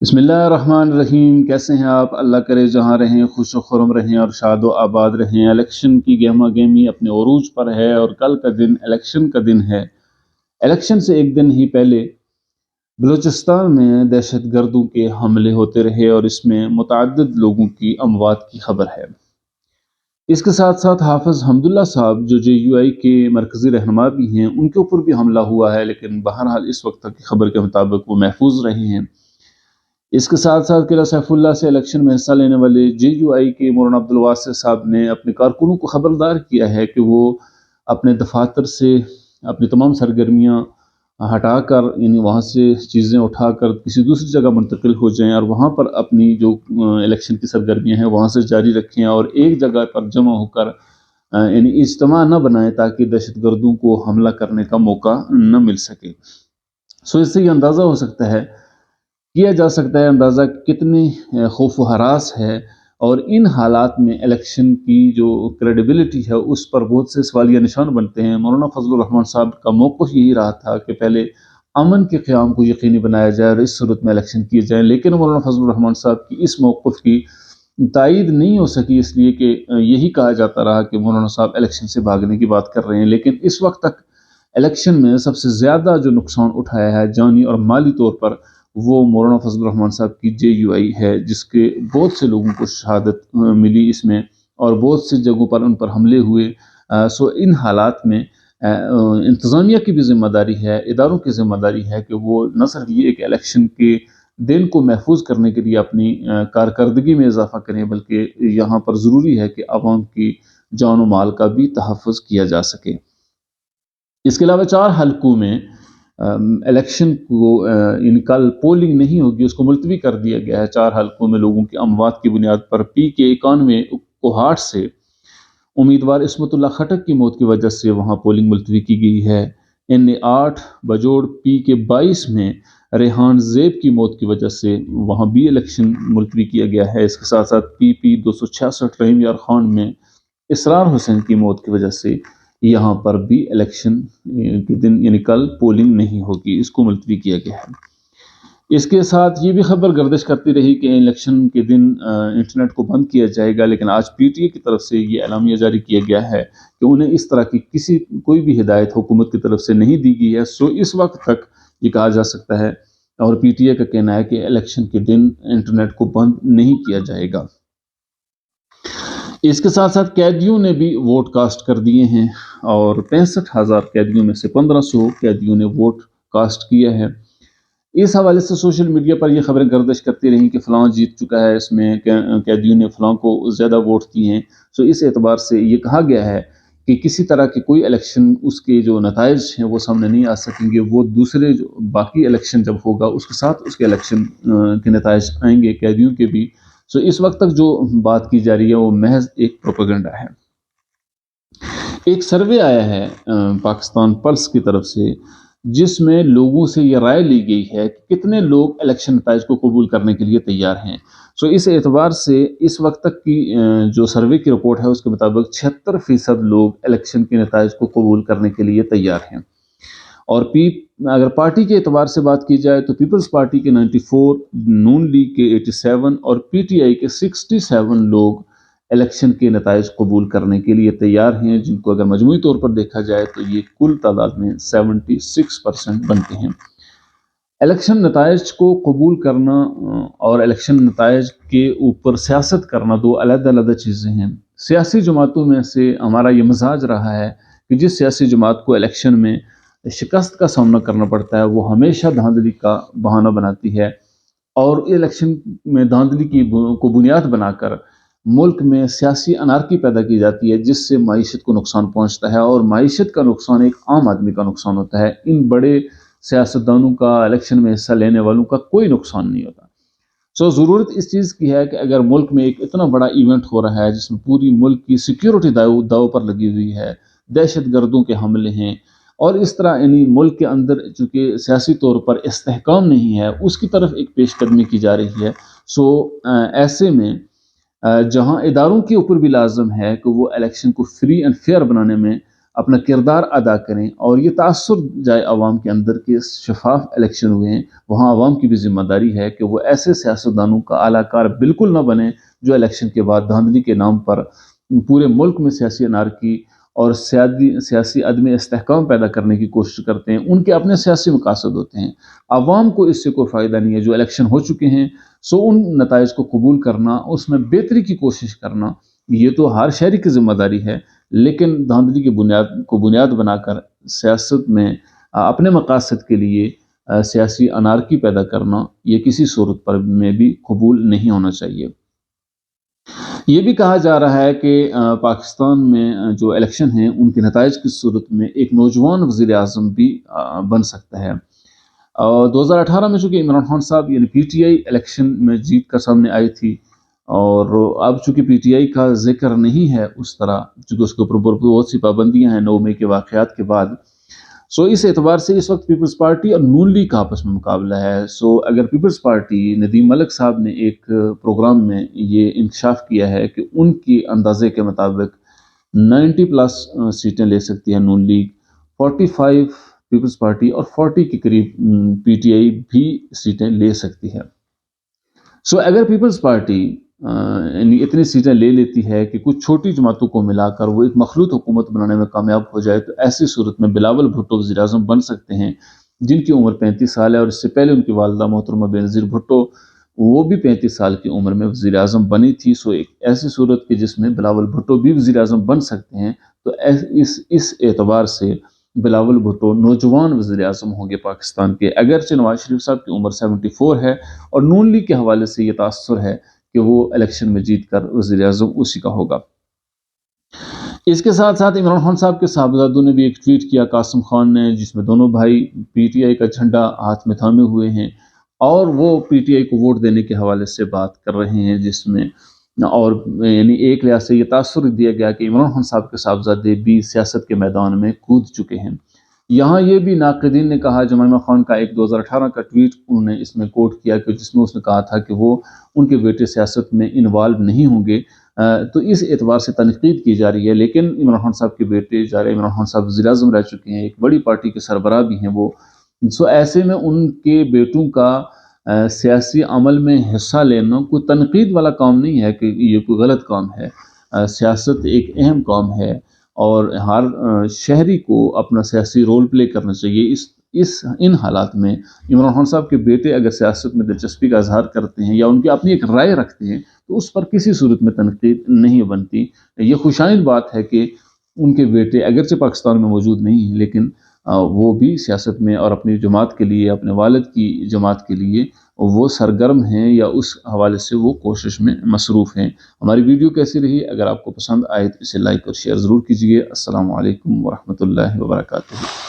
بسم اللہ الرحمن الرحیم، کیسے ہیں آپ؟ اللہ کرے جہاں رہیں خوش و خرم رہیں اور شاد و آباد رہیں۔ الیکشن کی گہما گہمی اپنے عروج پر ہے اور کل کا دن الیکشن کا دن ہے۔ الیکشن سے ایک دن ہی پہلے بلوچستان میں دہشت گردوں کے حملے ہوتے رہے اور اس میں متعدد لوگوں کی اموات کی خبر ہے۔ اس کے ساتھ ساتھ حافظ حمداللہ صاحب جو جے یو آئی کے مرکزی رہنما بھی ہیں، ان کے اوپر بھی حملہ ہوا ہے، لیکن بہرحال اس وقت تک کی خبر کے مطابق وہ محفوظ رہے ہیں۔ اس کے ساتھ ساتھ قلعہ سیف اللہ سے الیکشن میں حصہ لینے والے جے یو آئی کے مولانا عبدالواسع صاحب نے اپنے کارکنوں کو خبردار کیا ہے کہ وہ اپنے دفاتر سے اپنی تمام سرگرمیاں ہٹا کر، یعنی وہاں سے چیزیں اٹھا کر کسی دوسری جگہ منتقل ہو جائیں اور وہاں پر اپنی جو الیکشن کی سرگرمیاں ہیں وہاں سے جاری رکھیں اور ایک جگہ پر جمع ہو کر یعنی اجتماع نہ بنائیں تاکہ دہشت گردوں کو حملہ کرنے کا موقع نہ مل سکے۔ اس سے یہ اندازہ ہو سکتا ہے، کیا جا سکتا ہے اندازہ کتنی خوف و ہراس ہے، اور ان حالات میں الیکشن کی جو کریڈیبلٹی ہے اس پر بہت سے سوالیہ نشان بنتے ہیں۔ مولانا فضل الرحمان صاحب کا موقف یہی رہا تھا کہ پہلے امن کے قیام کو یقینی بنایا جائے اور اس صورت میں الیکشن کیے جائیں، لیکن مولانا فضل الرحمان صاحب کی اس موقف کی تائید نہیں ہو سکی، اس لیے کہ یہی کہا جاتا رہا کہ مولانا صاحب الیکشن سے بھاگنے کی بات کر رہے ہیں۔ لیکن اس وقت تک الیکشن میں سب سے زیادہ جو نقصان اٹھایا ہے جانی اور مالی طور پر، وہ مولانا فضل الرحمان صاحب کی جے یو آئی ہے، جس کے بہت سے لوگوں کو شہادت ملی اس میں اور بہت سی جگہوں پر ان پر حملے ہوئے۔ سو ان حالات میں انتظامیہ کی بھی ذمہ داری ہے، اداروں کی ذمہ داری ہے کہ وہ نہ صرف یہ کہ الیکشن کے دن کو محفوظ کرنے کے لیے اپنی کارکردگی میں اضافہ کریں، بلکہ یہاں پر ضروری ہے کہ عوام کی جان و مال کا بھی تحفظ کیا جا سکے۔ اس کے علاوہ 4 حلقوں میں الیکشن کو یعنی کل پولنگ نہیں ہوگی، اس کو ملتوی کر دیا گیا ہے۔ 4 حلقوں میں لوگوں کی اموات کی بنیاد پر پی کے 91 کوہاٹ سے امیدوار عصمت اللہ خٹک کی موت کی وجہ سے وہاں پولنگ ملتوی کی گئی ہے۔ ان 8 بجوڑ پی کے 22 میں ریحان زیب کی موت کی وجہ سے وہاں بھی الیکشن ملتوی کیا گیا ہے۔ اس کے ساتھ ساتھ پی 266 رحیم یار خان میں اسرار حسین کی موت کی وجہ سے یہاں پر بھی الیکشن کے دن یعنی کل پولنگ نہیں ہوگی، اس کو ملتوی کیا گیا ہے۔ اس کے ساتھ یہ بھی خبر گردش کرتی رہی کہ الیکشن کے دن انٹرنیٹ کو بند کیا جائے گا، لیکن آج پی ٹی اے کی طرف سے یہ اعلامیہ جاری کیا گیا ہے کہ انہیں اس طرح کی کوئی بھی ہدایت حکومت کی طرف سے نہیں دی گئی ہے۔ سو اس وقت تک یہ کہا جا سکتا ہے اور پی ٹی اے کا کہنا ہے کہ الیکشن کے دن انٹرنیٹ کو بند نہیں کیا جائے گا۔ اس کے ساتھ ساتھ قیدیوں نے بھی ووٹ کاسٹ کر دیے ہیں اور 65,000 قیدیوں میں سے 1500 قیدیوں نے ووٹ کاسٹ کیا ہے۔ اس حوالے سے سوشل میڈیا پر یہ خبریں گردش کرتی رہیں کہ فلاں جیت چکا ہے، اس میں قیدیوں نے فلاں کو زیادہ ووٹ دیے ہیں۔ سو اس اعتبار سے یہ کہا گیا ہے کہ کسی طرح کی کوئی الیکشن اس کے جو نتائج ہیں وہ سامنے نہیں آ سکیں گے، وہ دوسرے جو باقی الیکشن جب ہوگا اس کے ساتھ اس کے الیکشن کے نتائج آئیں گے، قیدیوں کے بھی۔ سو اس وقت تک جو بات کی جا رہی ہے وہ محض ایک پروپیگنڈا ہے۔ ایک سروے آیا ہے پاکستان پلس کی طرف سے، جس میں لوگوں سے یہ رائے لی گئی ہے کہ کتنے لوگ الیکشن نتائج کو قبول کرنے کے لیے تیار ہیں۔ سو اس اعتبار سے اس وقت تک کی جو سروے کی رپورٹ ہے اس کے مطابق 76% لوگ الیکشن کے نتائج کو قبول کرنے کے لیے تیار ہیں۔ اور اگر پارٹی کے اعتبار سے بات کی جائے تو پیپلز پارٹی کے 94، نون لیگ کے 87 اور پی ٹی آئی کے 67 لوگ الیکشن کے نتائج قبول کرنے کے لیے تیار ہیں، جن کو اگر مجموعی طور پر دیکھا جائے تو یہ کل تعداد میں 76% بنتے ہیں۔ الیکشن نتائج کو قبول کرنا اور الیکشن نتائج کے اوپر سیاست کرنا 2 علیحدہ علیحدہ چیزیں ہیں۔ سیاسی جماعتوں میں سے ہمارا یہ مزاج رہا ہے کہ جس سیاسی جماعت کو الیکشن میں شکست کا سامنا کرنا پڑتا ہے وہ ہمیشہ دھاندلی کا بہانہ بناتی ہے، اور الیکشن میں دھاندلی کو بنیاد بنا کر ملک میں سیاسی انارکی پیدا کی جاتی ہے، جس سے معیشت کو نقصان پہنچتا ہے، اور معیشت کا نقصان ایک عام آدمی کا نقصان ہوتا ہے۔ ان بڑے سیاستدانوں کا، الیکشن میں حصہ لینے والوں کا کوئی نقصان نہیں ہوتا۔ سو ضرورت اس چیز کی ہے کہ اگر ملک میں ایک اتنا بڑا ایونٹ ہو رہا ہے جس میں پوری ملک کی سیکیورٹی داؤ پر لگی ہوئی ہے، دہشت گردوں کے حملے ہیں، اور اس طرح یعنی ملک کے اندر چونکہ سیاسی طور پر استحکام نہیں ہے، اس کی طرف ایک پیش قدمی کی جا رہی ہے۔ سو ایسے میں جہاں اداروں کے اوپر بھی لازم ہے کہ وہ الیکشن کو فری اینڈ فیئر بنانے میں اپنا کردار ادا کریں اور یہ تاثر جائے عوام کے اندر کہ شفاف الیکشن ہوئے ہیں، وہاں عوام کی بھی ذمہ داری ہے کہ وہ ایسے سیاستدانوں کا اعلی کار بالکل نہ بنے جو الیکشن کے بعد دھاندلی کے نام پر پورے ملک میں سیاسی انارکی اور سیاسی عدم استحکام پیدا کرنے کی کوشش کرتے ہیں۔ ان کے اپنے سیاسی مقاصد ہوتے ہیں، عوام کو اس سے کوئی فائدہ نہیں ہے۔ جو الیکشن ہو چکے ہیں سو ان نتائج کو قبول کرنا، اس میں بہتری کی کوشش کرنا، یہ تو ہر شہری کی ذمہ داری ہے، لیکن دھاندلی کی بنیاد بنا کر سیاست میں اپنے مقاصد کے لیے سیاسی انارکی پیدا کرنا یہ کسی صورت پر میں بھی قبول نہیں ہونا چاہیے۔ یہ بھی کہا جا رہا ہے کہ پاکستان میں جو الیکشن ہیں ان کے نتائج کی صورت میں ایک نوجوان وزیر اعظم بھی بن سکتا ہے۔ 2018 میں چونکہ عمران خان صاحب یعنی پی ٹی آئی الیکشن میں جیت کر سامنے آئی تھی، اور اب چونکہ پی ٹی آئی کا ذکر نہیں ہے اس طرح، چونکہ اس کے اوپر بہت سی پابندیاں ہیں 9 مئی کے واقعات کے بعد، سو اس اعتبار سے اس وقت پیپلز پارٹی اور نون لیگ کا آپس میں مقابلہ ہے۔ سو اگر پیپلز پارٹی، ندیم ملک صاحب نے ایک پروگرام میں یہ انکشاف کیا ہے کہ ان کی اندازے کے مطابق 90+ سیٹیں لے سکتی ہے نون لیگ، 45 پیپلز پارٹی اور 40 کے قریب پی ٹی آئی بھی سیٹیں لے سکتی ہے۔ سو اگر پیپلز پارٹی یعنی اتنی سیٹیں لے لیتی ہے کہ کچھ چھوٹی جماعتوں کو ملا کر وہ ایک مخلوط حکومت بنانے میں کامیاب ہو جائے، تو ایسی صورت میں بلاول بھٹو وزیر اعظم بن سکتے ہیں، جن کی عمر 35 سال ہے، اور اس سے پہلے ان کی والدہ محترمہ بینظیر بھٹو وہ بھی 35 سال کی عمر میں وزیر اعظم بنی تھی۔ سو ایک ایسی صورت کی جس میں بلاول بھٹو بھی وزیر اعظم بن سکتے ہیں، تو اس اعتبار سے بلاول بھٹو نوجوان وزیر اعظم ہوں گے پاکستان کے، اگرچہ نواز شریف صاحب کی عمر 74 ہے، اور نون لیگ کے حوالے سے یہ تاثر ہے کہ وہ الیکشن میں جیت کر وزیر اعظم اسی کا ہوگا۔ اس کے ساتھ ساتھ عمران خان صاحب کے صاحبزادوں نے بھی ایک ٹویٹ کیا، قاسم خان نے، جس میں دونوں بھائی پی ٹی آئی کا جھنڈا ہاتھ میں تھامے ہوئے ہیں، اور وہ پی ٹی آئی کو ووٹ دینے کے حوالے سے بات کر رہے ہیں، جس میں اور یعنی ایک لحاظ سے یہ تاثر دیا گیا کہ عمران خان صاحب کے صاحبزادے بھی سیاست کے میدان میں کود چکے ہیں۔ یہاں یہ بھی ناقدین نے کہا، جمائمہ خان کا ایک 2018 کا ٹویٹ انہوں نے اس میں کوٹ کیا کہ جس میں اس نے کہا تھا کہ وہ ان کے بیٹے سیاست میں انوالو نہیں ہوں گے، تو اس اعتبار سے تنقید کی جا رہی ہے۔ لیکن عمران خان صاحب کے بیٹے عمران خان صاحب وزیر اعظم رہ چکے ہیں، ایک بڑی پارٹی کے سربراہ بھی ہیں وہ، سو ایسے میں ان کے بیٹوں کا سیاسی عمل میں حصہ لینا کوئی تنقید والا کام نہیں ہے کہ یہ کوئی غلط کام ہے۔ سیاست ایک اہم کام ہے، اور ہر شہری کو اپنا سیاسی رول پلے کرنا چاہیے۔ ان حالات میں عمران خان صاحب کے بیٹے اگر سیاست میں دلچسپی کا اظہار کرتے ہیں یا ان کی اپنی ایک رائے رکھتے ہیں، تو اس پر کسی صورت میں تنقید نہیں بنتی۔ یہ خوشائند بات ہے کہ ان کے بیٹے اگرچہ پاکستان میں موجود نہیں ہیں، لیکن وہ بھی سیاست میں اور اپنی جماعت کے لیے، اپنے والد کی جماعت کے لیے وہ سرگرم ہیں، یا اس حوالے سے وہ کوشش میں مصروف ہیں۔ ہماری ویڈیو کیسی رہی؟ اگر آپ کو پسند آئے تو اسے لائک اور شیئر ضرور کیجیے۔ السلام علیکم ورحمۃ اللہ وبرکاتہ۔